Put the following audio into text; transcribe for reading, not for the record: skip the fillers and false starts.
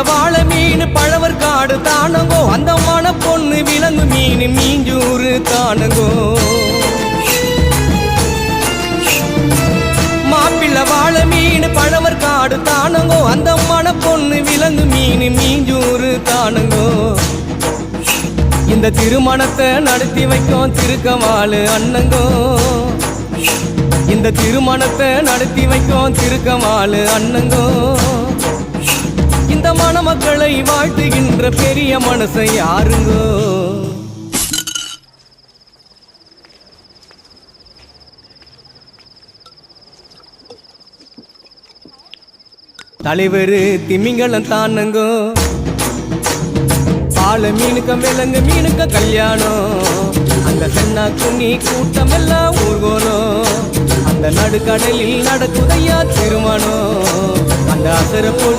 வாழை மீன் பழவர் காடு தானங்கோ அந்த மன பொண்ணு விலங்கு மீன் மீஞ்சூறு தானங்கோ மாப்பிள்ள வாழை மீன் பழவர் காடு தானங்கோ அந்த மன பொண்ணு விலங்கு மீன் மீஞ்சூறு தானங்கோ இந்த திருமணத்தை நடத்தி வைக்கும் திருக்கமாலு அண்ணங்கோ இந்த திருமணத்தை நடத்தி வைக்கும் திருக்கமாலு அண்ணங்கோ இந்த மணமக்களை வாழ்த்துகின்ற பெரிய மனசை யாருங்கோ தலைவர் திமிங்கலம் தானங்கோ பால மீனுக்க விலங்கு மீனுக்க கல்யாணம் அந்த சென்னா குனி கூட்டம் எல்லாம் ஊர்கோணும் அந்த நடுக்கடலில் நடக்குதையா திருமணம் அந்த அசர பொடி